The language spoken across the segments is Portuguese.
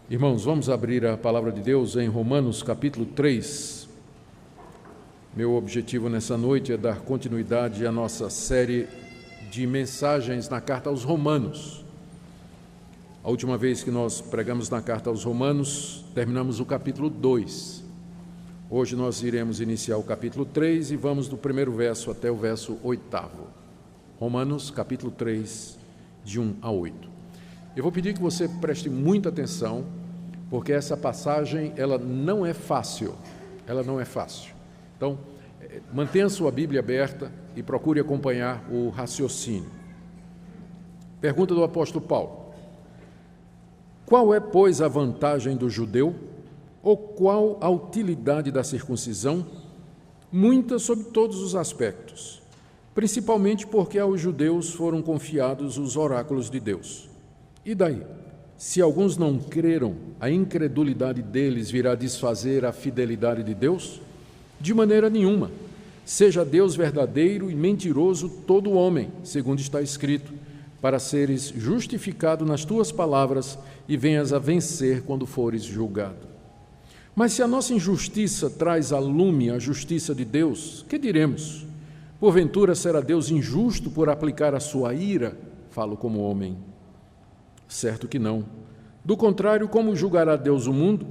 Irmãos, vamos abrir a palavra de Deus em Romanos capítulo 3. Meu objetivo nessa noite é dar continuidade à nossa série de mensagens na carta aos Romanos. A última vez que nós pregamos na carta aos Romanos, terminamos o capítulo 2. Hoje nós iremos iniciar o capítulo 3 e vamos do primeiro verso até o verso 8º. Romanos capítulo 3, de 1 a 8. Eu vou pedir que você preste muita atenção, porque essa passagem, ela não é fácil. Então, mantenha sua Bíblia aberta e procure acompanhar o raciocínio. Pergunta do apóstolo Paulo: qual é, pois, a vantagem do judeu? Ou qual a utilidade da circuncisão? Muita sob todos os aspectos, principalmente porque aos judeus foram confiados os oráculos de Deus. E daí? Se alguns não creram, a incredulidade deles virá desfazer a fidelidade de Deus? De maneira nenhuma. Seja Deus verdadeiro e mentiroso todo homem, segundo está escrito, para seres justificado nas tuas palavras e venhas a vencer quando fores julgado. Mas se a nossa injustiça traz a lume a justiça de Deus, que diremos? Porventura será Deus injusto por aplicar a sua ira? Falo como homem. Certo que não. Do contrário, como julgará Deus o mundo?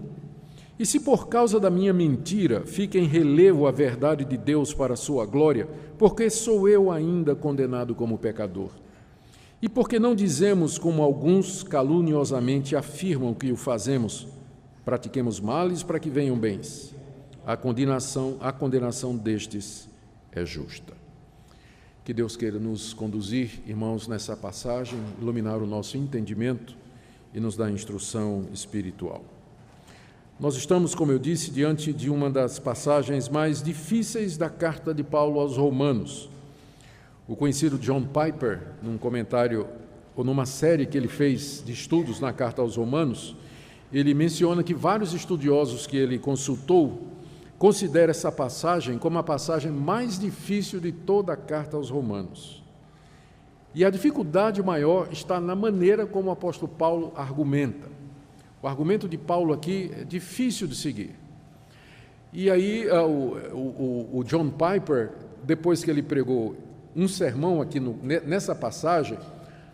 E se por causa da minha mentira fica em relevo a verdade de Deus para a sua glória, porque sou eu ainda condenado como pecador? E porque não dizemos, como alguns caluniosamente afirmam que o fazemos, pratiquemos males para que venham bens? A condenação destes é justa. Que Deus queira nos conduzir, irmãos, nessa passagem, iluminar o nosso entendimento e nos dar instrução espiritual. Nós estamos, como eu disse, diante de uma das passagens mais difíceis da carta de Paulo aos Romanos. O conhecido John Piper, num comentário ou numa série que ele fez de estudos na carta aos Romanos, ele menciona que vários estudiosos que ele consultou considera essa passagem como a passagem mais difícil de toda a carta aos Romanos. E a dificuldade maior está na maneira como o apóstolo Paulo argumenta. O argumento de Paulo aqui é difícil de seguir. E aí o John Piper, depois que ele pregou um sermão aqui nessa passagem,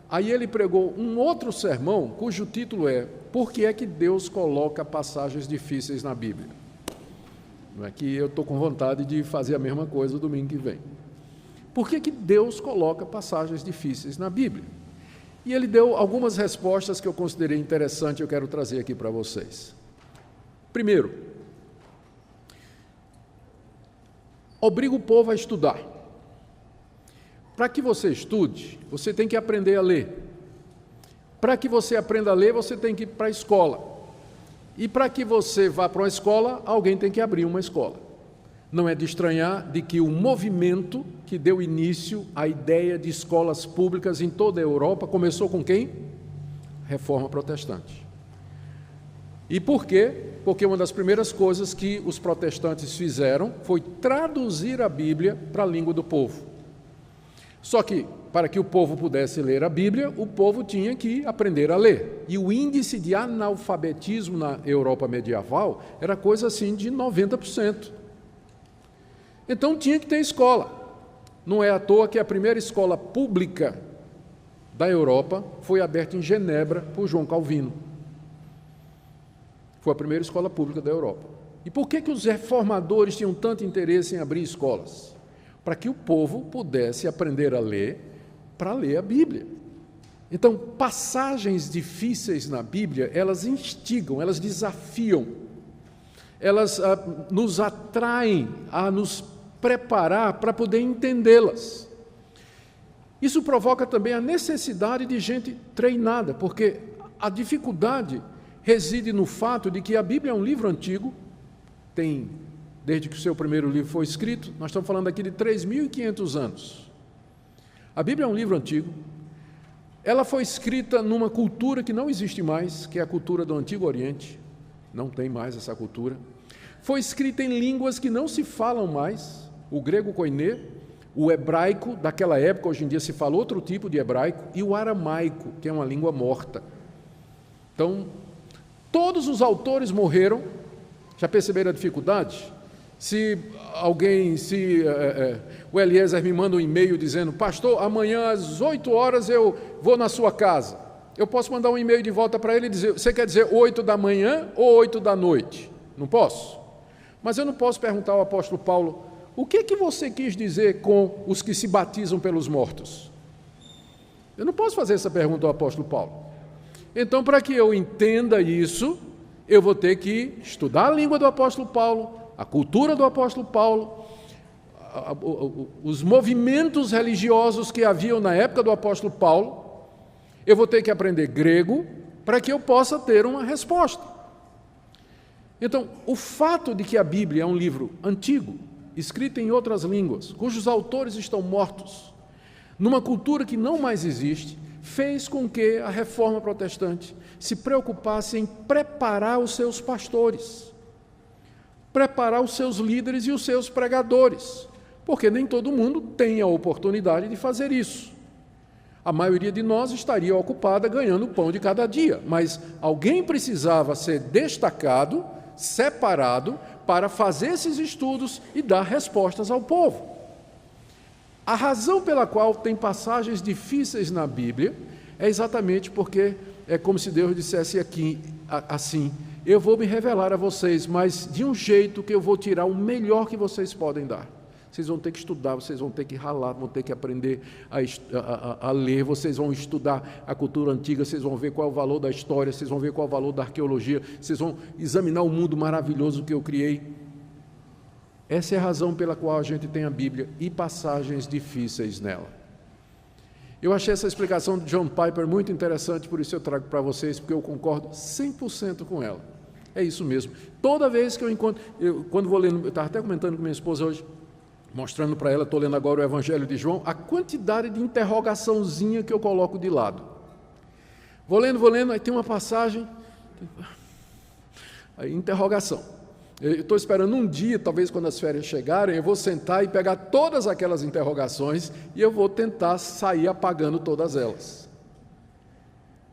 aí ele pregou um outro sermão cujo título é Por que é que Deus coloca passagens difíceis na Bíblia? Não é que eu estou com vontade de fazer a mesma coisa no domingo que vem. Por que Deus coloca passagens difíceis na Bíblia? E ele deu algumas respostas que eu considerei interessantes e eu quero trazer aqui para vocês. Primeiro, obriga o povo a estudar. Para que você estude, você tem que aprender a ler. Para que você aprenda a ler, você tem que ir para a escola. E para que você vá para uma escola, alguém tem que abrir uma escola. Não é de estranhar de que o movimento que deu início à ideia de escolas públicas em toda a Europa começou com quem? Reforma Protestante. E por quê? Porque uma das primeiras coisas que os protestantes fizeram foi traduzir a Bíblia para a língua do povo. Só que, para que o povo pudesse ler a Bíblia, o povo tinha que aprender a ler. E o índice de analfabetismo na Europa medieval era coisa assim de 90%. Então tinha que ter escola. Não é à toa que a primeira escola pública da Europa foi aberta em Genebra por João Calvino. Foi a primeira escola pública da Europa. E por que os reformadores tinham tanto interesse em abrir escolas? Para que o povo pudesse aprender a ler, para ler a Bíblia. Então, passagens difíceis na Bíblia, elas instigam, elas desafiam, elas nos atraem a nos preparar para poder entendê-las. Isso provoca também a necessidade de gente treinada, porque a dificuldade reside no fato de que a Bíblia é um livro antigo, desde que o seu primeiro livro foi escrito, nós estamos falando aqui de 3.500 anos. A Bíblia é um livro antigo, ela foi escrita numa cultura que não existe mais, que é a cultura do Antigo Oriente, não tem mais essa cultura. Foi escrita em línguas que não se falam mais, o grego koiné, o hebraico daquela época, hoje em dia se fala outro tipo de hebraico, e o aramaico, que é uma língua morta. Então, Todos os autores morreram. Já perceberam a dificuldade? Se o Eliezer me manda um e-mail dizendo: pastor, amanhã às 8 horas eu vou na sua casa. Eu posso mandar um e-mail de volta para ele e dizer: você quer dizer 8 da manhã ou 8 da noite? Não posso? Mas eu não posso perguntar ao apóstolo Paulo: o que você quis dizer com os que se batizam pelos mortos? Eu não posso fazer essa pergunta ao apóstolo Paulo. Então, para que eu entenda isso, eu vou ter que estudar a língua do apóstolo Paulo, a cultura do apóstolo Paulo, os movimentos religiosos que haviam na época do apóstolo Paulo. Eu vou ter que aprender grego para que eu possa ter uma resposta. Então, o fato de que a Bíblia é um livro antigo, escrito em outras línguas, cujos autores estão mortos, numa cultura que não mais existe, fez com que a Reforma Protestante se preocupasse em preparar os seus pastores, preparar os seus líderes e os seus pregadores, porque nem todo mundo tem a oportunidade de fazer isso. A maioria de nós estaria ocupada ganhando o pão de cada dia, mas alguém precisava ser destacado, separado, para fazer esses estudos e dar respostas ao povo. A razão pela qual tem passagens difíceis na Bíblia é exatamente porque é como se Deus dissesse aqui, assim: eu vou me revelar a vocês, mas de um jeito que eu vou tirar o melhor que vocês podem dar. Vocês vão ter que estudar, vocês vão ter que ralar, vão ter que aprender a ler, vocês vão estudar a cultura antiga, vocês vão ver qual é o valor da história, vocês vão ver qual é o valor da arqueologia, vocês vão examinar o mundo maravilhoso que eu criei. Essa é a razão pela qual a gente tem a Bíblia e passagens difíceis nela. Eu achei essa explicação de John Piper muito interessante, por isso eu trago para vocês, porque eu concordo 100% com ela. É isso mesmo. Toda vez que eu encontro, quando vou lendo, eu estava até comentando com minha esposa hoje, mostrando para ela, estou lendo agora o Evangelho de João, a quantidade de interrogaçãozinha que eu coloco de lado. Vou lendo, aí tem uma passagem, aí interrogação. Eu estou esperando um dia, talvez quando as férias chegarem, eu vou sentar e pegar todas aquelas interrogações e eu vou tentar sair apagando todas elas.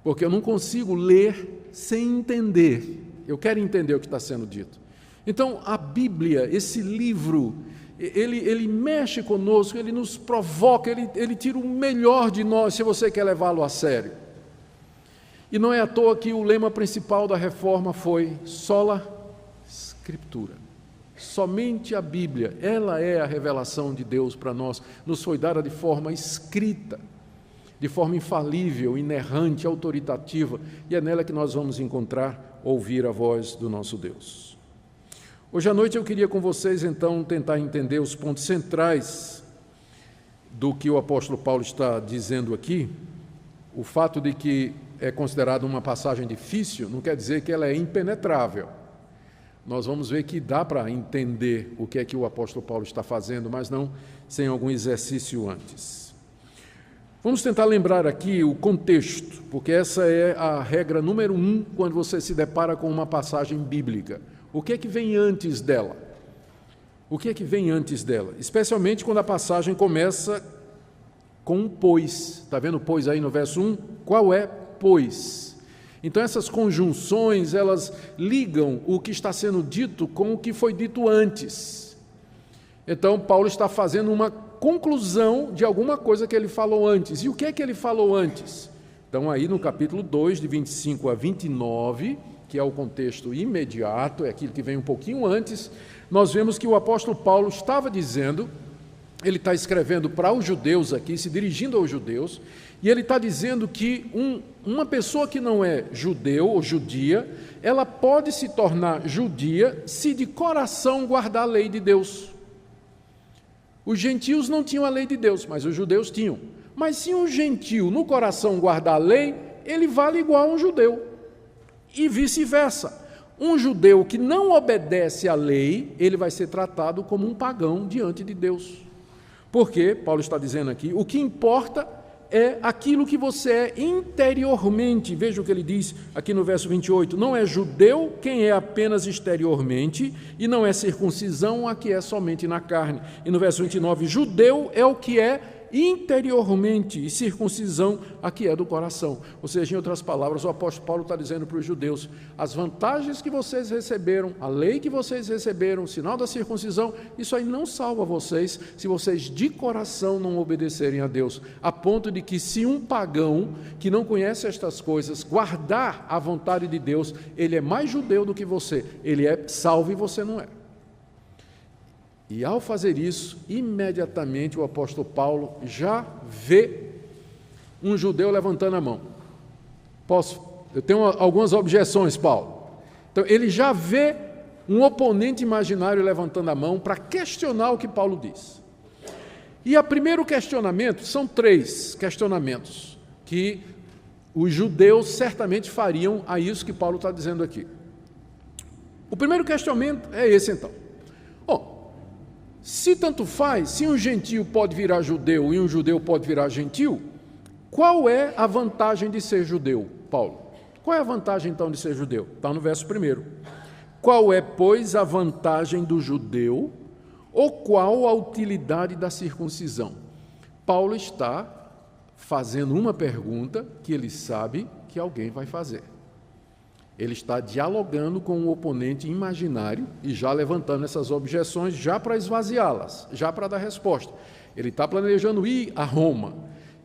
Porque eu não consigo ler sem entender. Eu quero entender o que está sendo dito. Então, a Bíblia, esse livro, ele mexe conosco, ele nos provoca, ele tira o melhor de nós, se você quer levá-lo a sério. E não é à toa que o lema principal da Reforma foi sola Escritura. Somente a Bíblia, ela é a revelação de Deus para nós, nos foi dada de forma escrita, de forma infalível, inerrante, autoritativa, e é nela que nós vamos encontrar, ouvir a voz do nosso Deus. Hoje à noite eu queria com vocês, então, tentar entender os pontos centrais do que o apóstolo Paulo está dizendo aqui. O fato de que é considerada uma passagem difícil não quer dizer que ela é impenetrável. Nós vamos ver que dá para entender o que é que o apóstolo Paulo está fazendo, mas não sem algum exercício antes. Vamos tentar lembrar aqui o contexto, porque essa é a regra número 1 quando você se depara com uma passagem bíblica. O que é que vem antes dela? O que é que vem antes dela? Especialmente quando a passagem começa com um pois. Está vendo pois aí no verso 1? Qual é pois? Então essas conjunções, elas ligam o que está sendo dito com o que foi dito antes. Então Paulo está fazendo uma conclusão de alguma coisa que ele falou antes. E o que é que ele falou antes? Então aí no capítulo 2, de 25 a 29, que é o contexto imediato, é aquilo que vem um pouquinho antes, nós vemos que o apóstolo Paulo estava dizendo, ele está escrevendo para os judeus aqui, se dirigindo aos judeus, e ele está dizendo que uma pessoa que não é judeu ou judia, ela pode se tornar judia se de coração guardar a lei de Deus. Os gentios não tinham a lei de Deus, mas os judeus tinham. Mas se um gentio no coração guardar a lei, ele vale igual a um judeu. E vice-versa. Um judeu que não obedece à lei, ele vai ser tratado como um pagão diante de Deus. Porque, Paulo está dizendo aqui, o que importa é aquilo que você é interiormente. Veja o que ele diz aqui no verso 28. Não é judeu quem é apenas exteriormente, e não é circuncisão a que é somente na carne. E no verso 29, judeu é o que é interiormente, e circuncisão a que é do coração. Ou seja, em outras palavras, o apóstolo Paulo está dizendo para os judeus: as vantagens que vocês receberam, a lei que vocês receberam, o sinal da circuncisão, isso aí não salva vocês se vocês de coração não obedecerem a Deus, a ponto de que se um pagão que não conhece estas coisas guardar a vontade de Deus, ele é mais judeu do que você, ele é salvo e você não é. E ao fazer isso, imediatamente o apóstolo Paulo já vê um judeu levantando a mão. Eu tenho algumas objeções, Paulo. Então, ele já vê um oponente imaginário levantando a mão para questionar o que Paulo diz. E o primeiro questionamento, são 3 questionamentos que os judeus certamente fariam a isso que Paulo está dizendo aqui. O primeiro questionamento é esse, então. Se tanto faz, se um gentio pode virar judeu e um judeu pode virar gentil, qual é a vantagem de ser judeu, Paulo? Qual é a vantagem, então, de ser judeu? Está no verso 1. Qual é, pois, a vantagem do judeu, ou qual a utilidade da circuncisão? Paulo está fazendo uma pergunta que ele sabe que alguém vai fazer. Ele está dialogando com um oponente imaginário e já levantando essas objeções, já para esvaziá-las, já para dar resposta. Ele está planejando ir a Roma,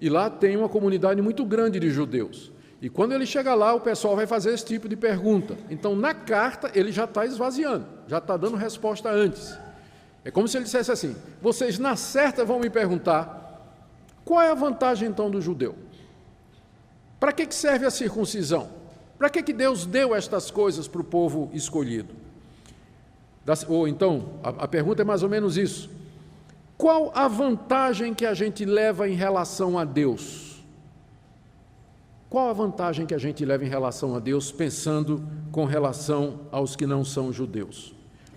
e lá tem uma comunidade muito grande de judeus. E quando ele chega lá, o pessoal vai fazer esse tipo de pergunta. Então, na carta, ele já está esvaziando, já está dando resposta antes. É como se ele dissesse assim: vocês na certa vão me perguntar, qual é a vantagem então do judeu? Para que serve a circuncisão? Para que Deus deu estas coisas para o povo escolhido? Ou então, a pergunta é mais ou menos isso: qual a vantagem que a gente leva em relação a Deus? Qual a vantagem que a gente leva em relação a Deus, pensando com relação aos que não são judeus?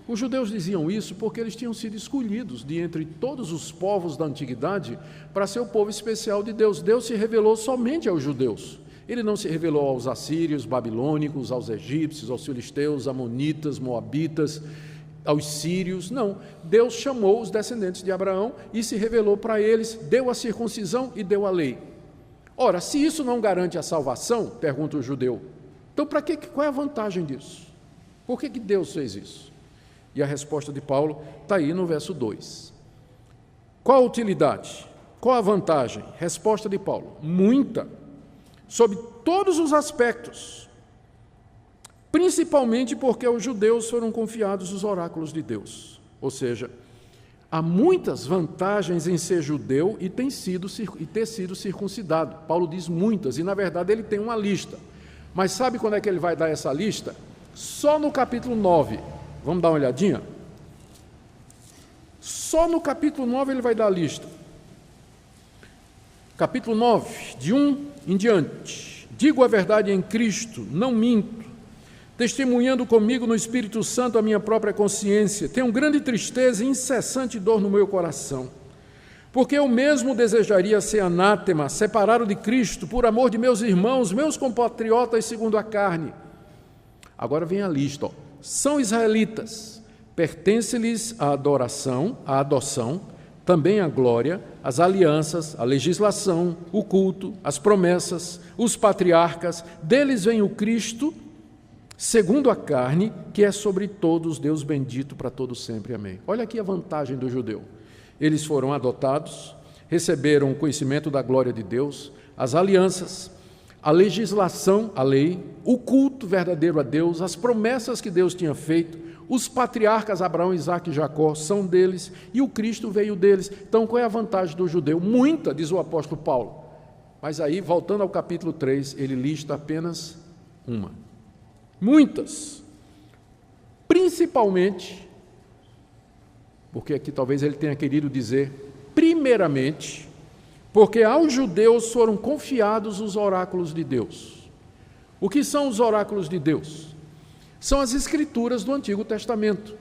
Os judeus diziam isso porque eles tinham sido escolhidos de entre todos os povos da antiguidade para ser o povo especial de Deus. Deus se revelou somente aos judeus. Ele não se revelou aos assírios, babilônicos, aos egípcios, aos filisteus, amonitas, moabitas, aos sírios. Não, Deus chamou os descendentes de Abraão e se revelou para eles, deu a circuncisão e deu a lei. Ora, se isso não garante a salvação, pergunta o judeu, então qual é a vantagem disso? Por que Deus fez isso? E a resposta de Paulo está aí no verso 2. Qual a utilidade? Qual a vantagem? Resposta de Paulo: muita. Sob todos os aspectos, principalmente porque aos judeus foram confiados os oráculos de Deus. Ou seja, há muitas vantagens em ser judeu e ter sido circuncidado. Paulo diz muitas, e na verdade ele tem uma lista. Mas sabe quando é que ele vai dar essa lista? Só no capítulo 9. Vamos dar uma olhadinha? Só no capítulo 9 ele vai dar a lista. Capítulo 9, de 1 em diante. Digo a verdade em Cristo, não minto, testemunhando comigo no Espírito Santo a minha própria consciência. Tenho grande tristeza e incessante dor no meu coração, porque eu mesmo desejaria ser anátema, separado de Cristo, por amor de meus irmãos, meus compatriotas segundo a carne. Agora vem a lista. São israelitas, pertence-lhes a adoração, a adoção, também a glória, as alianças, a legislação, o culto, as promessas, os patriarcas. Deles vem o Cristo, segundo a carne, que é sobre todos Deus bendito para todos sempre. Amém. Olha aqui a vantagem do judeu. Eles foram adotados, receberam o conhecimento da glória de Deus, as alianças, a legislação, a lei, o culto verdadeiro a Deus, as promessas que Deus tinha feito. Os patriarcas Abraão, Isaque e Jacó são deles, e o Cristo veio deles. Então, qual é a vantagem do judeu? Muita, diz o apóstolo Paulo. Mas aí, voltando ao capítulo 3, ele lista apenas uma. Muitas. Principalmente, porque aqui talvez ele tenha querido dizer, primeiramente, porque aos judeus foram confiados os oráculos de Deus. O que são os oráculos de Deus? São as escrituras do Antigo Testamento.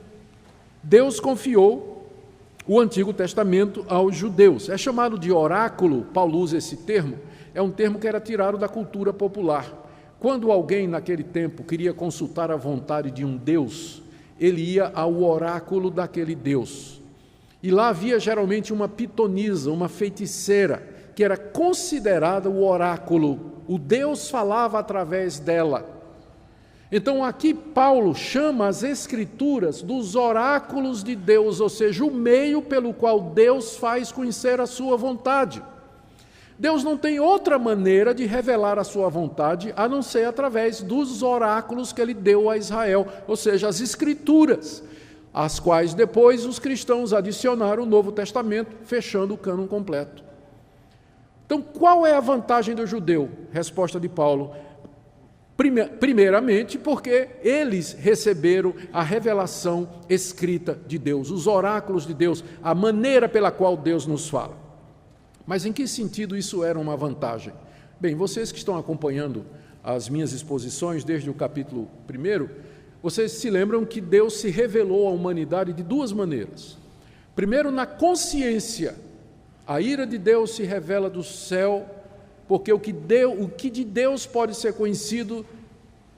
Deus confiou o Antigo Testamento aos judeus. É chamado de oráculo, Paulo usa esse termo, é um termo que era tirado da cultura popular. Quando alguém naquele tempo queria consultar a vontade de um Deus, ele ia ao oráculo daquele Deus. E lá havia geralmente uma pitonisa, uma feiticeira, que era considerada o oráculo. O Deus falava através dela. Então aqui Paulo chama as Escrituras dos oráculos de Deus, ou seja, o meio pelo qual Deus faz conhecer a sua vontade. Deus não tem outra maneira de revelar a sua vontade, a não ser através dos oráculos que ele deu a Israel, ou seja, as Escrituras, às quais depois os cristãos adicionaram o Novo Testamento, fechando o cânon completo. Então, qual é a vantagem do judeu? Resposta de Paulo: primeiramente, porque eles receberam a revelação escrita de Deus, os oráculos de Deus, a maneira pela qual Deus nos fala. Mas em que sentido isso era uma vantagem? Bem, vocês que estão acompanhando as minhas exposições desde o capítulo 1, vocês se lembram que Deus se revelou à humanidade de duas maneiras. Primeiro, na consciência. A ira de Deus se revela do céu, porque o que de Deus pode ser conhecido,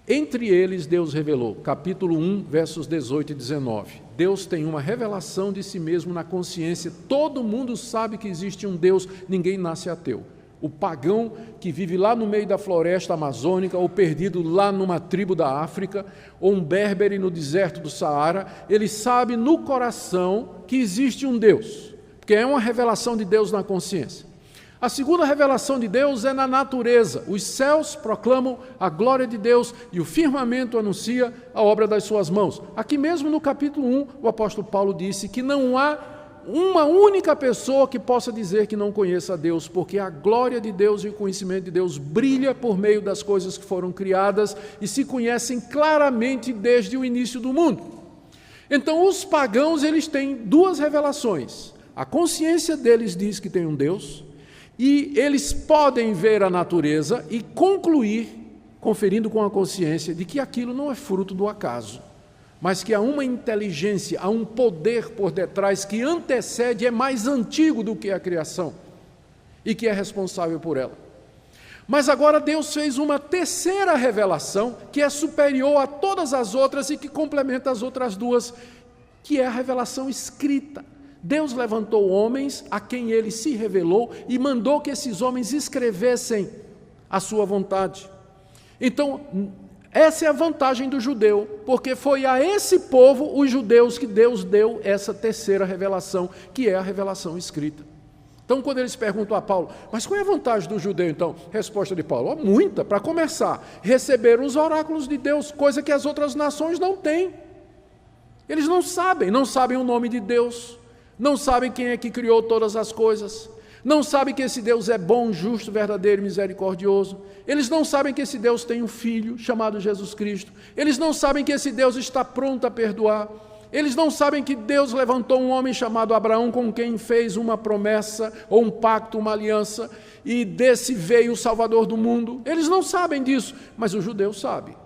entre eles Deus revelou. Capítulo 1, versos 18 e 19. Deus tem uma revelação de si mesmo na consciência. Todo mundo sabe que existe um Deus, ninguém nasce ateu. O pagão que vive lá no meio da floresta amazônica, ou perdido lá numa tribo da África, ou um berbere no deserto do Saara, ele sabe no coração que existe um Deus, porque é uma revelação de Deus na consciência. A segunda revelação de Deus é na natureza. Os céus proclamam a glória de Deus e o firmamento anuncia a obra das suas mãos. Aqui mesmo no capítulo 1, o apóstolo Paulo disse que não há uma única pessoa que possa dizer que não conheça a Deus, porque a glória de Deus e o conhecimento de Deus brilha por meio das coisas que foram criadas e se conhecem claramente desde o início do mundo. Então, os pagãos, eles têm duas revelações. A consciência deles diz que tem um Deus, e eles podem ver a natureza e concluir, conferindo com a consciência, de que aquilo não é fruto do acaso, mas que há uma inteligência, há um poder por detrás que antecede, é mais antigo do que a criação e que é responsável por ela. Mas agora Deus fez uma terceira revelação que é superior a todas as outras e que complementa as outras duas, que é a revelação escrita. Deus levantou homens a quem ele se revelou e mandou que esses homens escrevessem a sua vontade. Então, essa é a vantagem do judeu, porque foi a esse povo, os judeus, que Deus deu essa terceira revelação, que é a revelação escrita. Então, quando eles perguntam a Paulo, mas qual é a vantagem do judeu, então? Resposta de Paulo: muita. Para começar, receberam os oráculos de Deus, coisa que as outras nações não têm. Eles não sabem o nome de Deus, não sabem quem é que criou todas as coisas, não sabem que esse Deus é bom, justo, verdadeiro e misericordioso. Eles não sabem que esse Deus tem um filho chamado Jesus Cristo. Eles não sabem que esse Deus está pronto a perdoar. Eles não sabem que Deus levantou um homem chamado Abraão, com quem fez uma promessa, ou um pacto, uma aliança, e desse veio o Salvador do mundo. Eles não sabem disso, mas o judeu sabe,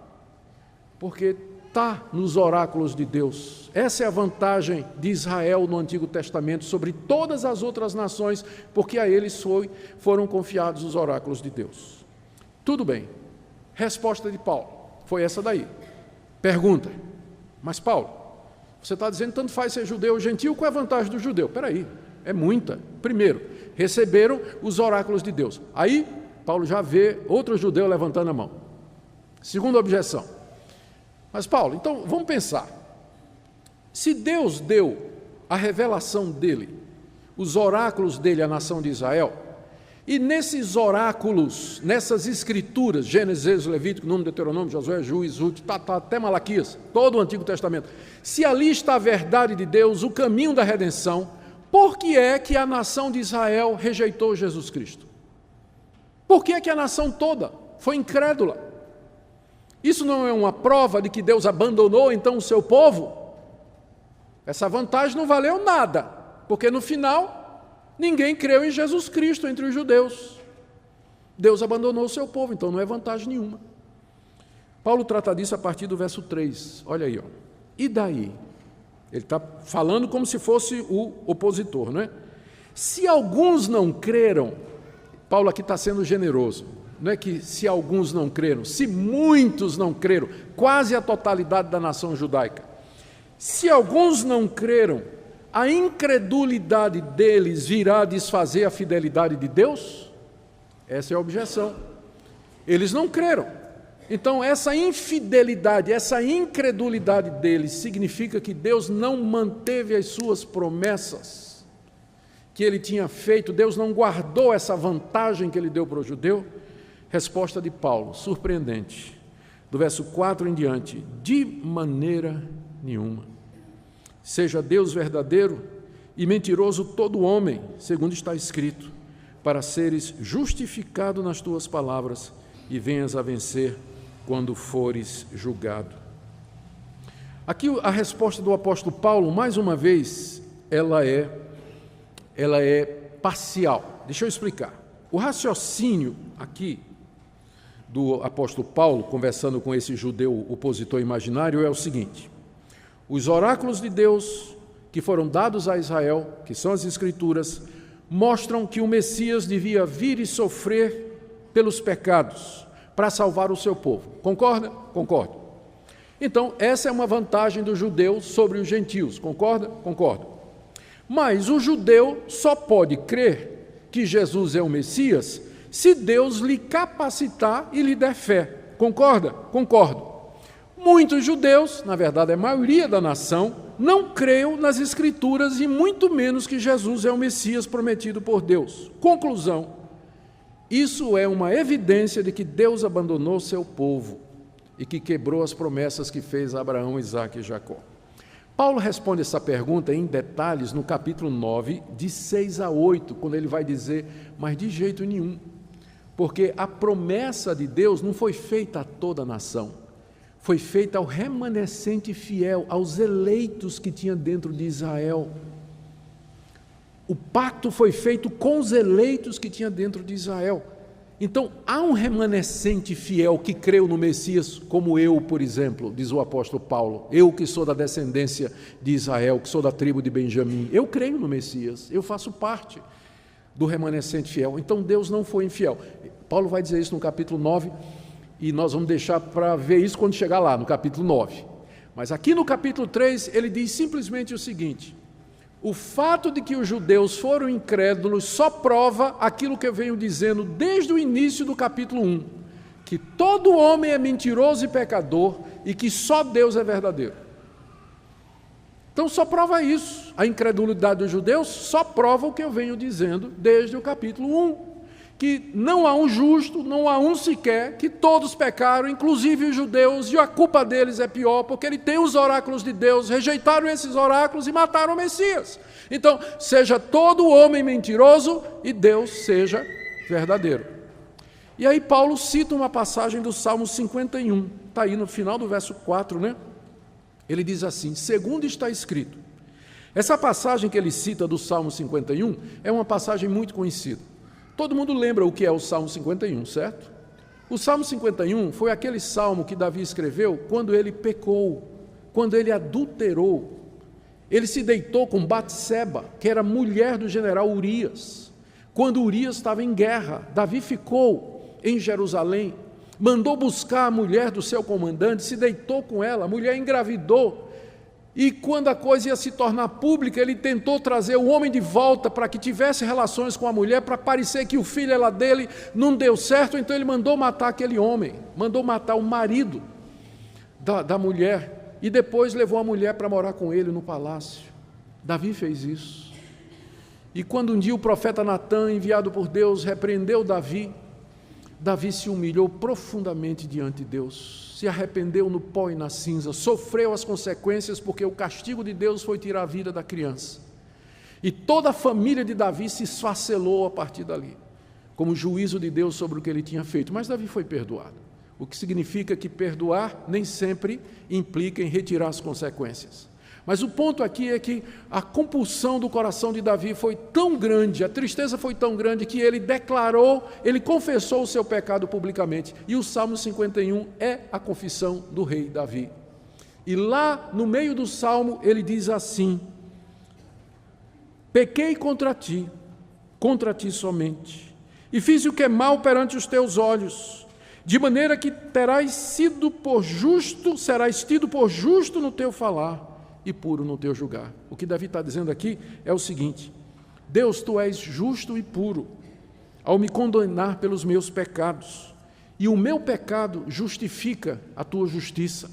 porque está nos oráculos de Deus. Essa é a vantagem de Israel no Antigo Testamento sobre todas as outras nações, porque a eles foram confiados os oráculos de Deus. Tudo bem. Resposta de Paulo foi essa daí. Pergunta: mas Paulo, você está dizendo tanto faz ser judeu ou gentil, qual é a vantagem do judeu? Espera aí, é muita. Primeiro, receberam os oráculos de Deus. Aí, Paulo já vê outro judeu levantando a mão. Segunda objeção: mas Paulo, então vamos pensar. Se Deus deu a revelação dele, os oráculos dele à nação de Israel, e nesses oráculos, nessas escrituras, Gênesis, Êxodo, Levítico, Número, Deuteronômio, Josué, Juízes, Ruth, até Malaquias, todo o Antigo Testamento, se ali está a verdade de Deus, o caminho da redenção, por que é que a nação de Israel rejeitou Jesus Cristo? Por que é que a nação toda foi incrédula? Isso não é uma prova de que Deus abandonou então o seu povo? Essa vantagem não valeu nada, porque no final ninguém creu em Jesus Cristo entre os judeus. Deus abandonou o seu povo, então não é vantagem nenhuma. Paulo trata disso a partir do verso 3. Olha aí, ó. E daí? Ele está falando como se fosse o opositor, não é? Se alguns não creram, Paulo aqui está sendo generoso. Não é que se alguns não creram, se muitos não creram, quase a totalidade da nação judaica. Se alguns não creram, a incredulidade deles virá desfazer a fidelidade de Deus? Essa é a objeção. Eles não creram. Então, essa infidelidade, essa incredulidade deles significa que Deus não manteve as suas promessas que ele tinha feito, Deus não guardou essa vantagem que ele deu para o judeu? Resposta de Paulo, surpreendente, do verso 4 em diante: de maneira nenhuma. Seja Deus verdadeiro e mentiroso todo homem, segundo está escrito, para seres justificado nas tuas palavras e venhas a vencer quando fores julgado. Aqui a resposta do apóstolo Paulo, mais uma vez, ela é parcial. Deixa eu explicar. O raciocínio aqui do apóstolo Paulo, conversando com esse judeu opositor imaginário, é o seguinte: os oráculos de Deus que foram dados a Israel, que são as Escrituras, mostram que o Messias devia vir e sofrer pelos pecados para salvar o seu povo. Concorda? Concordo. Então, essa é uma vantagem do judeu sobre os gentios. Concorda? Concordo. Mas o judeu só pode crer que Jesus é o Messias se Deus lhe capacitar e lhe der fé. Concorda? Concordo. Muitos judeus, na verdade a maioria da nação, não creiam nas Escrituras e muito menos que Jesus é o Messias prometido por Deus. Conclusão: isso é uma evidência de que Deus abandonou seu povo e que quebrou as promessas que fez a Abraão, Isaque e Jacó. Paulo responde essa pergunta em detalhes no capítulo 9, de 6 a 8, quando ele vai dizer: mas de jeito nenhum, porque a promessa de Deus não foi feita a toda a nação, foi feita ao remanescente fiel, aos eleitos que tinha dentro de Israel. O pacto foi feito com os eleitos que tinha dentro de Israel. Então, há um remanescente fiel que creu no Messias, como eu, por exemplo, diz o apóstolo Paulo. Eu que sou da descendência de Israel, que sou da tribo de Benjamim, eu creio no Messias, eu faço parte do remanescente fiel. Então, Deus não foi infiel. Paulo vai dizer isso no capítulo 9, e nós vamos deixar para ver isso quando chegar lá, no capítulo 9. Mas aqui no capítulo 3, ele diz simplesmente o seguinte: o fato de que os judeus foram incrédulos só prova aquilo que eu venho dizendo desde o início do capítulo 1, que todo homem é mentiroso e pecador e que só Deus é verdadeiro. Então só prova isso. A incredulidade dos judeus só prova o que eu venho dizendo desde o capítulo 1, que não há um justo, não há um sequer, que todos pecaram, inclusive os judeus, e a culpa deles é pior, porque ele tem os oráculos de Deus, rejeitaram esses oráculos e mataram o Messias. Então, seja todo homem mentiroso e Deus seja verdadeiro. E aí Paulo cita uma passagem do Salmo 51, está aí no final do verso 4, né? Ele diz assim: segundo está escrito. Essa passagem que ele cita do Salmo 51 é uma passagem muito conhecida. Todo mundo lembra o que é o Salmo 51, certo? O Salmo 51 foi aquele salmo que Davi escreveu quando ele pecou, quando ele adulterou. Ele se deitou com Batseba, que era mulher do general Urias. Quando Urias estava em guerra, Davi ficou em Jerusalém, mandou buscar a mulher do seu comandante, se deitou com ela, a mulher engravidou. E quando a coisa ia se tornar pública, ele tentou trazer o homem de volta para que tivesse relações com a mulher, para parecer que o filho era dele, não deu certo, então ele mandou matar aquele homem, mandou matar o marido da mulher, e depois levou a mulher para morar com ele no palácio. Davi fez isso. E quando um dia o profeta Natã, enviado por Deus, repreendeu Davi, Davi se humilhou profundamente diante de Deus, se arrependeu no pó e na cinza, sofreu as consequências, porque o castigo de Deus foi tirar a vida da criança. E toda a família de Davi se esfacelou a partir dali, como juízo de Deus sobre o que ele tinha feito. Mas Davi foi perdoado, o que significa que perdoar nem sempre implica em retirar as consequências. Mas o ponto aqui é que a compulsão do coração de Davi foi tão grande, a tristeza foi tão grande, que ele declarou, ele confessou o seu pecado publicamente. E o Salmo 51 é a confissão do rei Davi. E lá no meio do Salmo ele diz assim: pequei contra ti somente, e fiz o que é mal perante os teus olhos, de maneira que serás tido por justo no teu falar, e puro no teu julgar. O que Davi está dizendo aqui é o seguinte: Deus, tu és justo e puro ao me condenar pelos meus pecados, e o meu pecado justifica a tua justiça.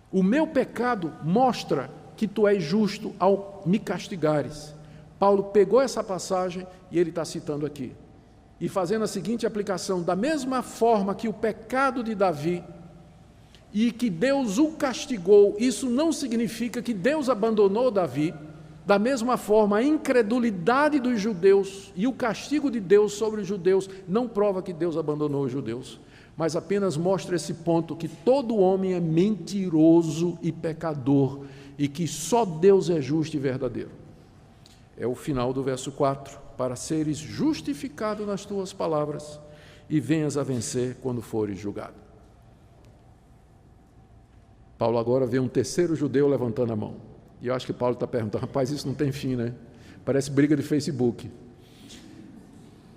O meu pecado mostra que tu és justo ao me castigares. Paulo pegou essa passagem e ele está citando aqui, e fazendo a seguinte aplicação: da mesma forma que o pecado de Davi e que Deus o castigou, isso não significa que Deus abandonou Davi. Da mesma forma, a incredulidade dos judeus e o castigo de Deus sobre os judeus não prova que Deus abandonou os judeus, mas apenas mostra esse ponto, que todo homem é mentiroso e pecador, e que só Deus é justo e verdadeiro. É o final do verso 4, para seres justificado nas tuas palavras e venhas a vencer quando fores julgado. Paulo agora vê um terceiro judeu levantando a mão. E eu acho que Paulo está perguntando: rapaz, isso não tem fim, né? Parece briga de Facebook.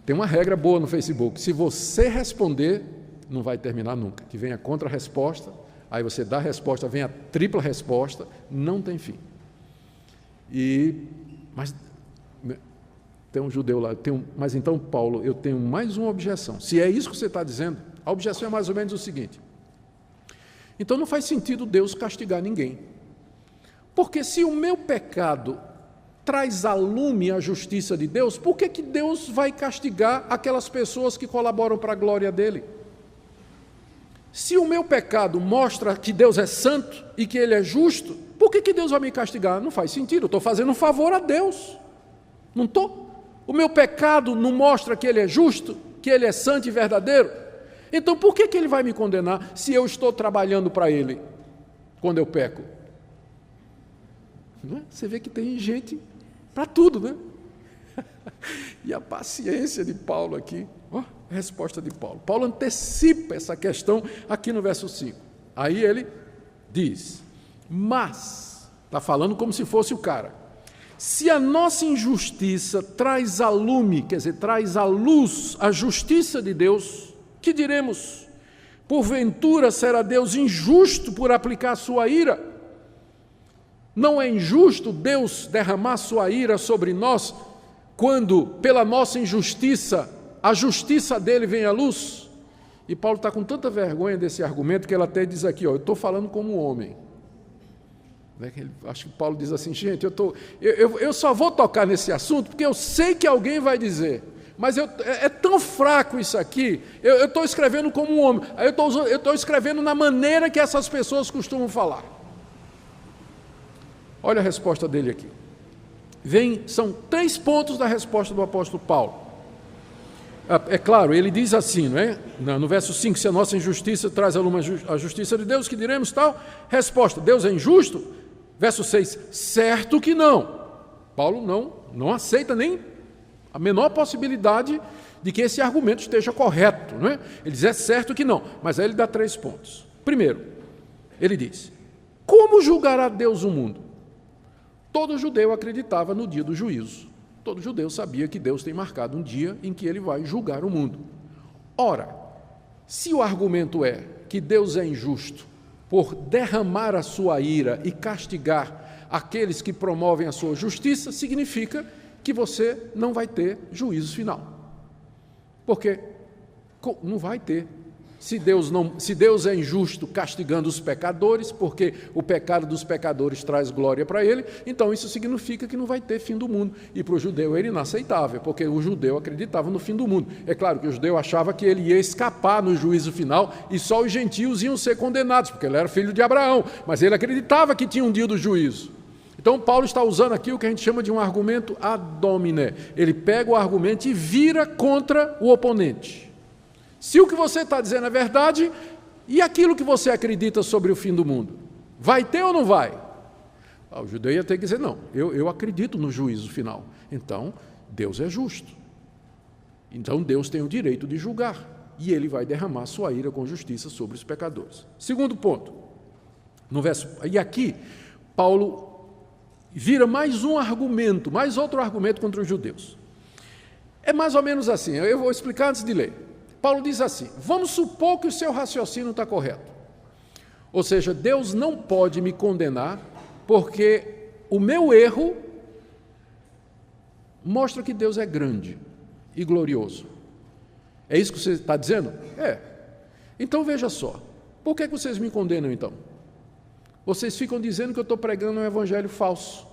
Tem uma regra boa no Facebook: se você responder, não vai terminar nunca. Que vem a contra-resposta, aí você dá a resposta, vem a tripla resposta, não tem fim. Mas tem um judeu lá, mas então, Paulo, eu tenho mais uma objeção. Se é isso que você está dizendo, a objeção é mais ou menos o seguinte: então não faz sentido Deus castigar ninguém. Porque se o meu pecado traz a lume a justiça de Deus, por que Deus vai castigar aquelas pessoas que colaboram para a glória dele? Se o meu pecado mostra que Deus é santo e que Ele é justo, por que Deus vai me castigar? Não faz sentido, eu estou fazendo um favor a Deus. Não estou? O meu pecado não mostra que Ele é justo, que Ele é santo e verdadeiro? Então por que Ele vai me condenar se eu estou trabalhando para Ele quando eu peco? Não é? Você vê que tem gente para tudo, né? E a paciência de Paulo aqui, a resposta de Paulo. Paulo antecipa essa questão aqui no verso 5. Aí ele diz: mas, está falando como se fosse o cara, se a nossa injustiça traz a lume, quer dizer, traz à luz a justiça de Deus, que diremos? Porventura será Deus injusto por aplicar sua ira? Não é injusto Deus derramar sua ira sobre nós, quando, pela nossa injustiça, a justiça dele vem à luz? E Paulo está com tanta vergonha desse argumento, que ele até diz aqui, eu estou falando como homem. Acho que Paulo diz assim: gente, eu só vou tocar nesse assunto, porque eu sei que alguém vai dizer, mas é tão fraco isso aqui, eu estou escrevendo como um homem, eu estou escrevendo na maneira que essas pessoas costumam falar. Olha a resposta dele aqui. São 3 pontos da resposta do apóstolo Paulo. É claro, ele diz assim, não é? No verso 5, se a nossa injustiça traz a lume a justiça de Deus, que diremos tal? Resposta: Deus é injusto? Verso 6, certo que não. Paulo não aceita nem a menor possibilidade de que esse argumento esteja correto, não é? Ele diz: é certo que não, mas aí ele dá 3 pontos. Primeiro, ele diz: como julgará Deus o mundo? Todo judeu acreditava no dia do juízo. Todo judeu sabia que Deus tem marcado um dia em que Ele vai julgar o mundo. Ora, se o argumento é que Deus é injusto por derramar a sua ira e castigar aqueles que promovem a sua justiça, significa que você não vai ter juízo final. Porque não vai ter. Se Deus é injusto castigando os pecadores, porque o pecado dos pecadores traz glória para Ele, então isso significa que não vai ter fim do mundo. E para o judeu era inaceitável, porque o judeu acreditava no fim do mundo. É claro que o judeu achava que ele ia escapar no juízo final e só os gentios iam ser condenados, porque ele era filho de Abraão, mas ele acreditava que tinha um dia do juízo. Então Paulo está usando aqui o que a gente chama de um argumento ad hominem. Ele pega o argumento e vira contra o oponente. Se o que você está dizendo é verdade, e aquilo que você acredita sobre o fim do mundo? Vai ter ou não vai? O judeu ia ter que dizer: não, eu acredito no juízo final. Então, Deus é justo. Então, Deus tem o direito de julgar. E Ele vai derramar sua ira com justiça sobre os pecadores. Segundo ponto. E aqui, Paulo vira mais outro argumento contra os judeus. É mais ou menos assim, eu vou explicar antes de ler. Paulo diz assim: vamos supor que o seu raciocínio está correto. Ou seja, Deus não pode me condenar porque o meu erro mostra que Deus é grande e glorioso. É isso que você está dizendo? É. Então veja só, por que vocês me condenam então? Vocês ficam dizendo que eu estou pregando um evangelho falso.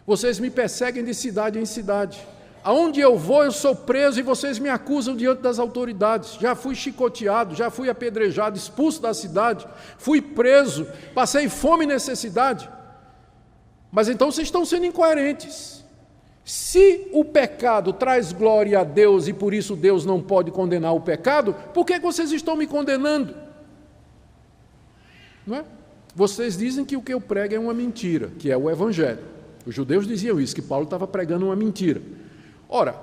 Vocês me perseguem de cidade em cidade. Aonde eu vou, eu sou preso e vocês me acusam diante das autoridades. Já fui chicoteado, já fui apedrejado, expulso da cidade, fui preso, passei fome e necessidade. Mas então vocês estão sendo incoerentes. Se o pecado traz glória a Deus e por isso Deus não pode condenar o pecado, por que vocês estão me condenando? Não é? Vocês dizem que o que eu prego é uma mentira, que é o evangelho. Os judeus diziam isso, que Paulo estava pregando uma mentira. Ora,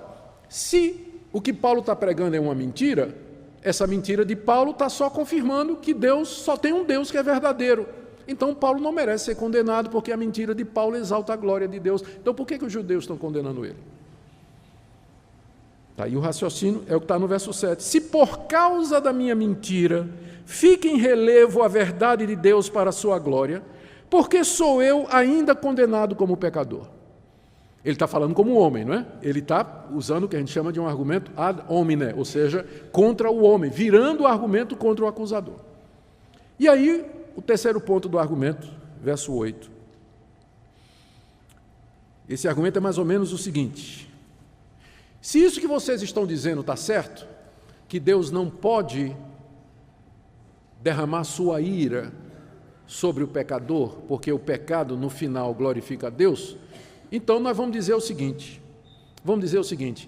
se o que Paulo está pregando é uma mentira, essa mentira de Paulo está só confirmando que Deus só tem um Deus que é verdadeiro. Então Paulo não merece ser condenado, porque a mentira de Paulo exalta a glória de Deus. Então por que os judeus estão condenando ele? Tá aí o raciocínio, é o que está no verso 7. Se por causa da minha mentira fica em relevo a verdade de Deus para a sua glória, porque sou eu ainda condenado como pecador? Ele está falando como homem, não é? Ele está usando o que a gente chama de um argumento ad hominem, ou seja, contra o homem, virando o argumento contra o acusador. E aí, o terceiro ponto do argumento, verso 8. Esse argumento é mais ou menos o seguinte: se isso que vocês estão dizendo está certo, que Deus não pode derramar sua ira sobre o pecador, porque o pecado no final glorifica a Deus, então nós vamos dizer o seguinte,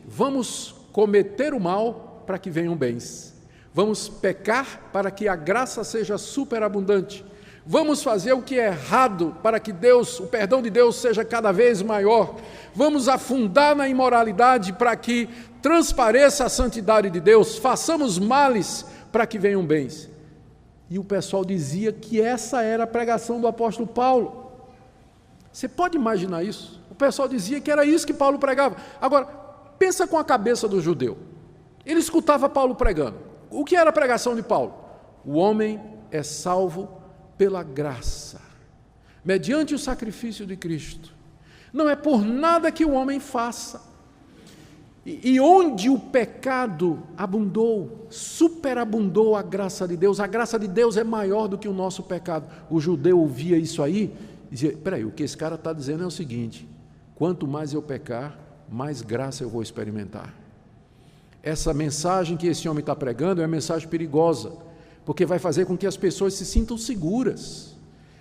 vamos cometer o mal para que venham bens, vamos pecar para que a graça seja superabundante, vamos fazer o que é errado para que o perdão de Deus seja cada vez maior, vamos afundar na imoralidade para que transpareça a santidade de Deus, façamos males para que venham bens. E o pessoal dizia que essa era a pregação do apóstolo Paulo. Você pode imaginar isso? O pessoal dizia que era isso que Paulo pregava. Agora, pensa com a cabeça do judeu. Ele escutava Paulo pregando. O que era a pregação de Paulo? O homem é salvo pela graça, mediante o sacrifício de Cristo. Não é por nada que o homem faça. E onde o pecado abundou, superabundou a graça de Deus. A graça de Deus é maior do que o nosso pecado. O judeu ouvia isso aí e dizia, peraí, o que esse cara está dizendo é o seguinte: quanto mais eu pecar, mais graça eu vou experimentar. Essa mensagem que esse homem está pregando é uma mensagem perigosa, porque vai fazer com que as pessoas se sintam seguras.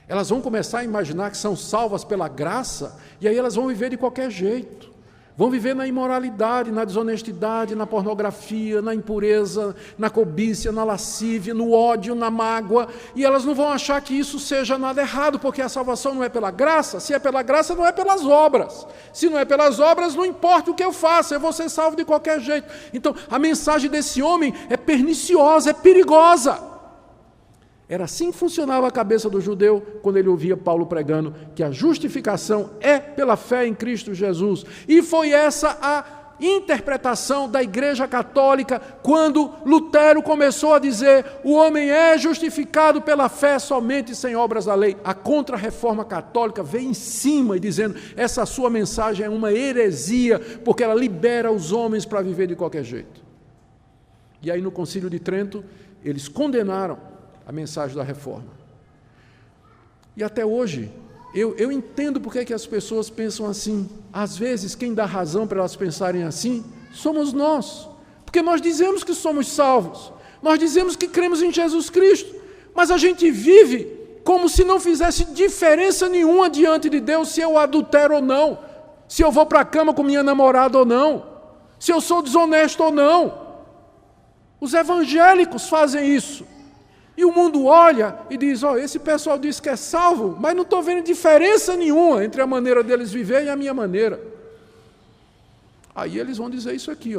Elas vão começar a imaginar que são salvas pela graça, e aí elas vão viver de qualquer jeito. Vão viver na imoralidade, na desonestidade, na pornografia, na impureza, na cobiça, na lascívia, no ódio, na mágoa, e elas não vão achar que isso seja nada errado, porque a salvação não é pela graça. Se é pela graça, não é pelas obras. Se não é pelas obras, não importa o que eu faça, eu vou ser salvo de qualquer jeito. Então, a mensagem desse homem é perniciosa, é perigosa. Era assim que funcionava a cabeça do judeu quando ele ouvia Paulo pregando que a justificação é pela fé em Cristo Jesus. E foi essa a interpretação da Igreja Católica quando Lutero começou a dizer: o homem é justificado pela fé somente sem obras da lei. A Contra-Reforma Católica veio em cima e dizendo: essa sua mensagem é uma heresia, porque ela libera os homens para viver de qualquer jeito. E aí no Concílio de Trento eles condenaram a mensagem da reforma. E até hoje, eu entendo porque que as pessoas pensam assim. Às vezes, quem dá razão para elas pensarem assim, somos nós. Porque nós dizemos que somos salvos. Nós dizemos que cremos em Jesus Cristo. Mas a gente vive como se não fizesse diferença nenhuma diante de Deus se eu adultero ou não, se eu vou para a cama com minha namorada ou não, se eu sou desonesto ou não. Os evangélicos fazem isso. E o mundo olha e diz: esse pessoal diz que é salvo, mas não estou vendo diferença nenhuma entre a maneira deles viverem e a minha maneira. Aí eles vão dizer isso aqui,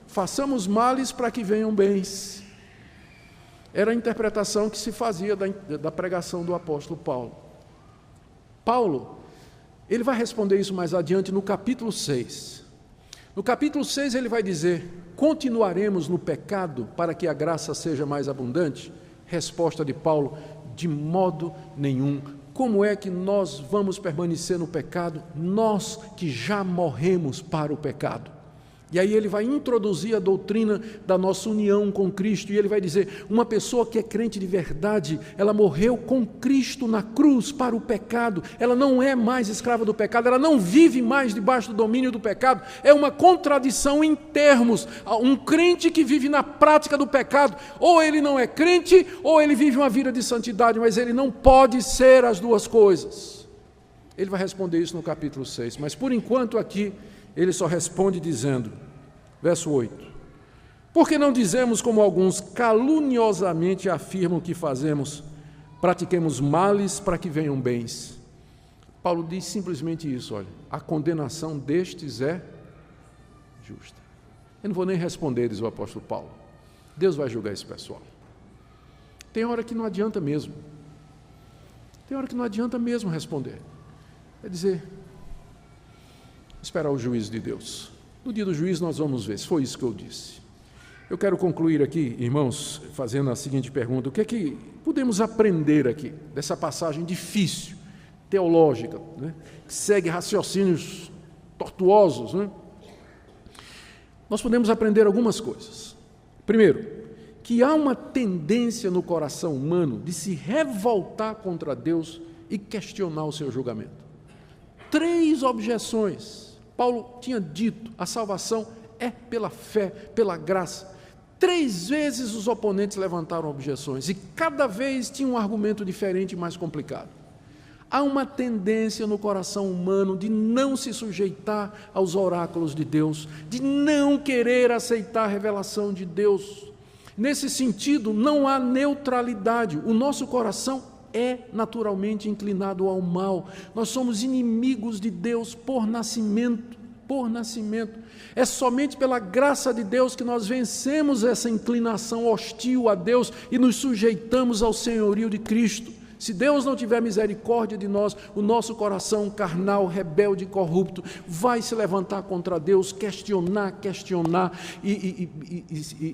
façamos males para que venham bens. Era a interpretação que se fazia da pregação do apóstolo Paulo. Paulo, ele vai responder isso mais adiante no capítulo 6. No capítulo 6 ele vai dizer: continuaremos no pecado para que a graça seja mais abundante? Resposta de Paulo: de modo nenhum. como é que nós vamos permanecer no pecado? Nós que já morremos para o pecado. E aí ele vai introduzir a doutrina da nossa união com Cristo, e ele vai dizer, uma pessoa que é crente de verdade, ela morreu com Cristo na cruz para o pecado, ela não é mais escrava do pecado, ela não vive mais debaixo do domínio do pecado, é uma contradição em termos. Um crente que vive na prática do pecado, ou ele não é crente, ou ele vive uma vida de santidade, mas ele não pode ser as duas coisas. Ele vai responder isso no capítulo 6, mas por enquanto aqui, ele só responde dizendo, verso 8, porque não dizemos como alguns caluniosamente afirmam que fazemos, pratiquemos males para que venham bens. Paulo diz simplesmente isso, olha, a condenação destes é justa. Eu não vou nem responder, diz o apóstolo Paulo, Deus vai julgar esse pessoal. Tem hora que não adianta mesmo, responder, é dizer, esperar o juízo de Deus. No dia do juízo nós vamos ver se foi isso que eu disse. Eu quero concluir aqui, irmãos, fazendo a seguinte pergunta: o que é que podemos aprender aqui dessa passagem difícil, teológica, né, que segue raciocínios tortuosos, né? Nós podemos aprender algumas coisas. Primeiro, que há uma tendência no coração humano de se revoltar contra Deus e questionar o seu julgamento. 3 objeções. Paulo tinha dito, a salvação é pela fé, pela graça. 3 vezes os oponentes levantaram objeções e cada vez tinha um argumento diferente e mais complicado. Há uma tendência no coração humano de não se sujeitar aos oráculos de Deus, de não querer aceitar a revelação de Deus. Nesse sentido, não há neutralidade. O nosso coração é naturalmente inclinado ao mal. Nós somos inimigos de Deus por nascimento. É somente pela graça de Deus que nós vencemos essa inclinação hostil a Deus e nos sujeitamos ao senhorio de Cristo. Se Deus não tiver misericórdia de nós, o nosso coração carnal, rebelde e corrupto vai se levantar contra Deus, questionar e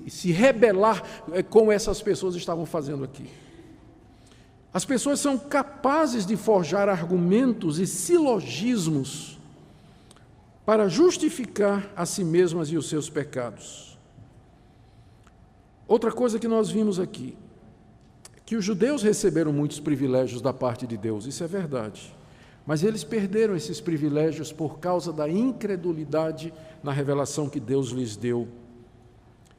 se rebelar como essas pessoas estavam fazendo aqui. As pessoas são capazes de forjar argumentos e silogismos para justificar a si mesmas e os seus pecados. Outra coisa que nós vimos aqui, que os judeus receberam muitos privilégios da parte de Deus, isso é verdade, mas eles perderam esses privilégios por causa da incredulidade na revelação que Deus lhes deu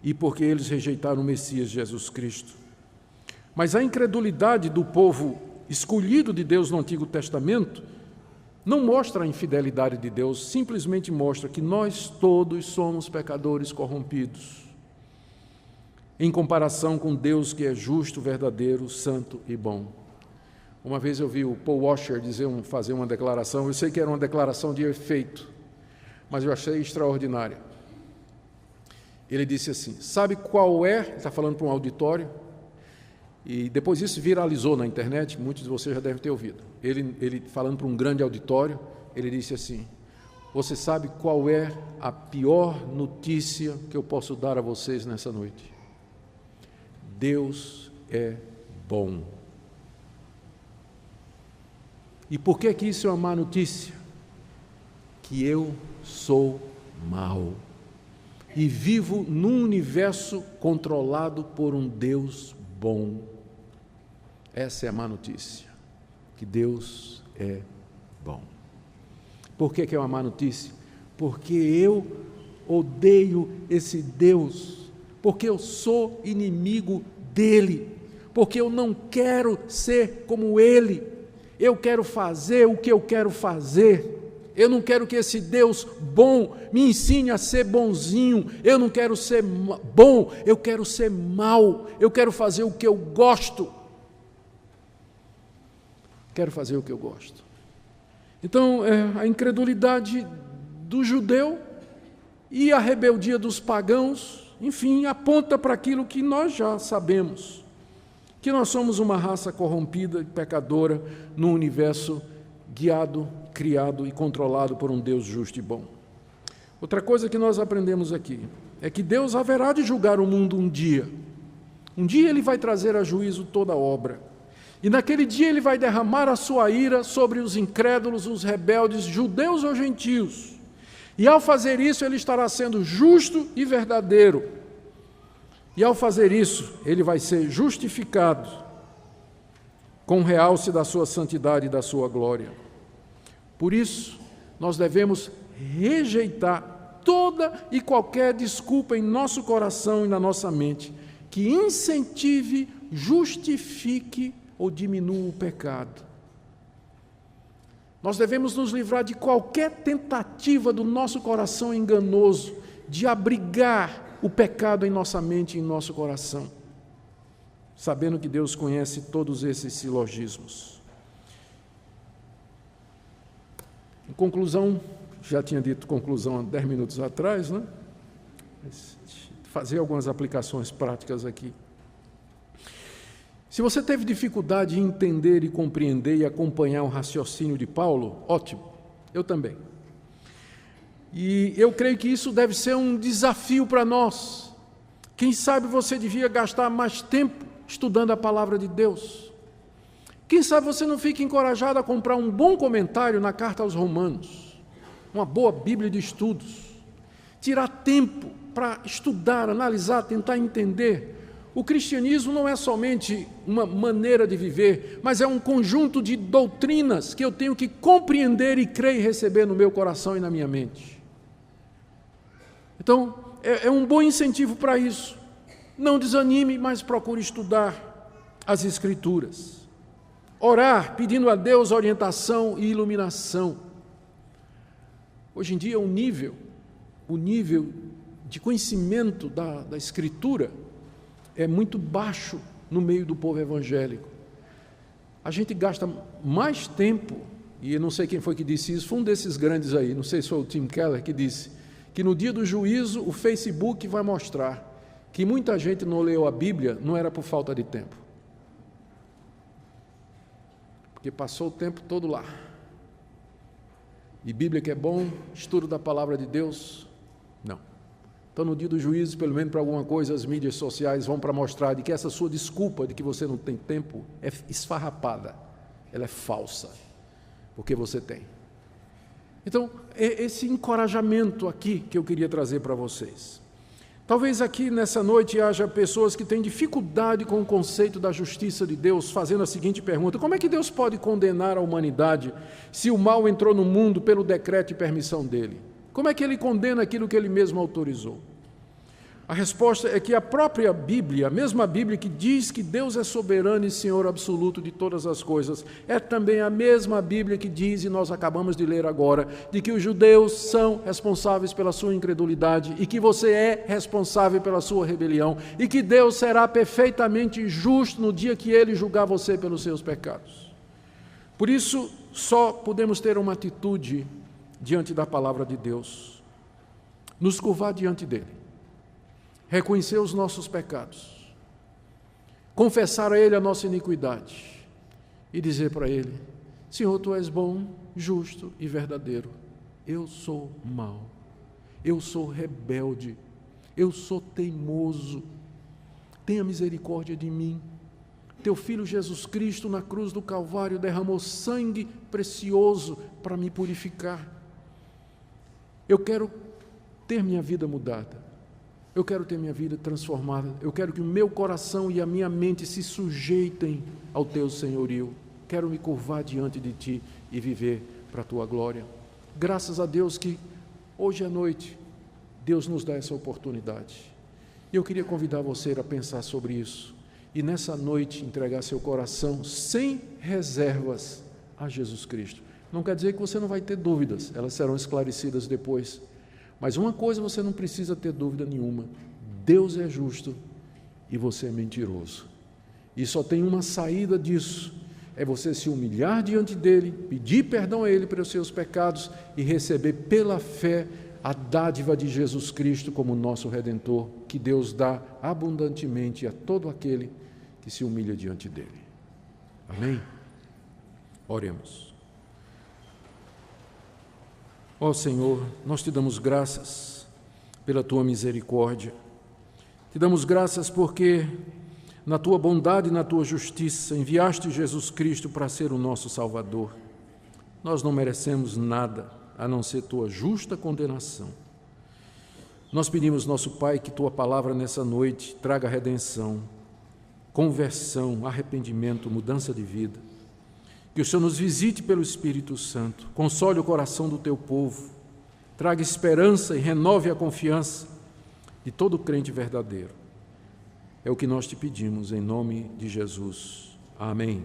e porque eles rejeitaram o Messias Jesus Cristo. Mas a incredulidade do povo escolhido de Deus no Antigo Testamento não mostra a infidelidade de Deus, simplesmente mostra que nós todos somos pecadores corrompidos, em comparação com Deus que é justo, verdadeiro, santo e bom. Uma vez eu vi o Paul Washer fazer uma declaração, eu sei que era uma declaração de efeito, mas eu achei extraordinária. Ele disse assim, sabe qual é, ele está falando para um auditório, e depois isso viralizou na internet, muitos de vocês já devem ter ouvido. Ele falando para um grande auditório, ele disse assim, você sabe qual é a pior notícia que eu posso dar a vocês nessa noite? Deus é bom. E por que isso é uma má notícia? Que eu sou mau e vivo num universo controlado por um Deus bom. Essa é a má notícia, que Deus é bom. Por que é uma má notícia? Porque eu odeio esse Deus, porque eu sou inimigo dele, porque eu não quero ser como ele, eu quero fazer o que eu quero fazer. Eu não quero que esse Deus bom me ensine a ser bonzinho. Eu não quero ser bom, eu quero ser mau. Eu quero fazer o que eu gosto. Quero fazer o que eu gosto. Então, a incredulidade do judeu e a rebeldia dos pagãos, enfim, aponta para aquilo que nós já sabemos, que nós somos uma raça corrompida e pecadora num universo guiado, criado e controlado por um Deus justo e bom. Outra coisa que nós aprendemos aqui é que Deus haverá de julgar o mundo um dia. Um dia Ele vai trazer a juízo toda a obra. E naquele dia ele vai derramar a sua ira sobre os incrédulos, os rebeldes, judeus ou gentios. E ao fazer isso, ele estará sendo justo e verdadeiro. E ao fazer isso, ele vai ser justificado com o realce da sua santidade e da sua glória. Por isso, nós devemos rejeitar toda e qualquer desculpa em nosso coração e na nossa mente que incentive, justifique ou diminua o pecado. Nós devemos nos livrar de qualquer tentativa do nosso coração enganoso de abrigar o pecado em nossa mente e em nosso coração, sabendo que Deus conhece todos esses silogismos. Em conclusão, já tinha dito conclusão há 10 minutos atrás, né? Fazer algumas aplicações práticas aqui. Se você teve dificuldade em entender e compreender e acompanhar o raciocínio de Paulo, ótimo, eu também. E eu creio que isso deve ser um desafio para nós. Quem sabe você devia gastar mais tempo estudando a palavra de Deus. Quem sabe você não fica encorajado a comprar um bom comentário na carta aos Romanos, uma boa Bíblia de estudos, tirar tempo para estudar, analisar, tentar entender. O cristianismo não é somente uma maneira de viver, mas é um conjunto de doutrinas que eu tenho que compreender e crer e receber no meu coração e na minha mente. Então, é um bom incentivo para isso. Não desanime, mas procure estudar as Escrituras. Orar, pedindo a Deus orientação e iluminação. Hoje em dia, o nível de conhecimento da Escritura é muito baixo no meio do povo evangélico. A gente gasta mais tempo, e eu não sei quem foi que disse isso, foi um desses grandes aí, não sei se foi o Tim Keller que disse, que no dia do juízo o Facebook vai mostrar que muita gente não leu a Bíblia, não era por falta de tempo. Porque passou o tempo todo lá. E Bíblia que é bom, estudo da palavra de Deus, não. Então, no dia do juízo, pelo menos para alguma coisa, as mídias sociais vão para mostrar de que essa sua desculpa de que você não tem tempo é esfarrapada, ela é falsa, porque você tem. Então, é esse encorajamento aqui que eu queria trazer para vocês. Talvez aqui nessa noite haja pessoas que têm dificuldade com o conceito da justiça de Deus, fazendo a seguinte pergunta: como é que Deus pode condenar a humanidade se o mal entrou no mundo pelo decreto e permissão dele? Como é que ele condena aquilo que ele mesmo autorizou? A resposta é que a própria Bíblia, a mesma Bíblia que diz que Deus é soberano e Senhor absoluto de todas as coisas, é também a mesma Bíblia que diz, e nós acabamos de ler agora, de que os judeus são responsáveis pela sua incredulidade e que você é responsável pela sua rebelião e que Deus será perfeitamente justo no dia que Ele julgar você pelos seus pecados. Por isso, só podemos ter uma atitude diante da palavra de Deus, nos curvar diante dEle, reconhecer os nossos pecados, confessar a Ele a nossa iniquidade e dizer para Ele: Senhor, Tu és bom, justo e verdadeiro. Eu sou mau, eu sou rebelde, eu sou teimoso. Tenha misericórdia de mim. Teu Filho Jesus Cristo na cruz do Calvário derramou sangue precioso para me purificar. Eu quero ter minha vida mudada. Eu quero ter minha vida transformada. Eu quero que o meu coração e a minha mente se sujeitem ao Teu senhorio. Quero me curvar diante de Ti e viver para a Tua glória. Graças a Deus que hoje à noite Deus nos dá essa oportunidade. E eu queria convidar você a pensar sobre isso. E nessa noite entregar seu coração sem reservas a Jesus Cristo. Não quer dizer que você não vai ter dúvidas, elas serão esclarecidas depois. Mas uma coisa você não precisa ter dúvida nenhuma: Deus é justo e você é mentiroso. E só tem uma saída disso: é você se humilhar diante dEle, pedir perdão a Ele pelos seus pecados e receber pela fé a dádiva de Jesus Cristo como nosso Redentor, que Deus dá abundantemente a todo aquele que se humilha diante dEle. Amém? Oremos. Ó Senhor, nós Te damos graças pela Tua misericórdia. Te damos graças porque na tua bondade e na tua justiça, enviaste Jesus Cristo para ser o nosso Salvador. Nós não merecemos nada, a não ser tua justa condenação. Nós pedimos, nosso Pai, que tua palavra nessa noite traga redenção, conversão, arrependimento, mudança de vida. Que o Senhor nos visite pelo Espírito Santo, console o coração do teu povo, traga esperança e renove a confiança de todo crente verdadeiro. É o que nós te pedimos, em nome de Jesus. Amém.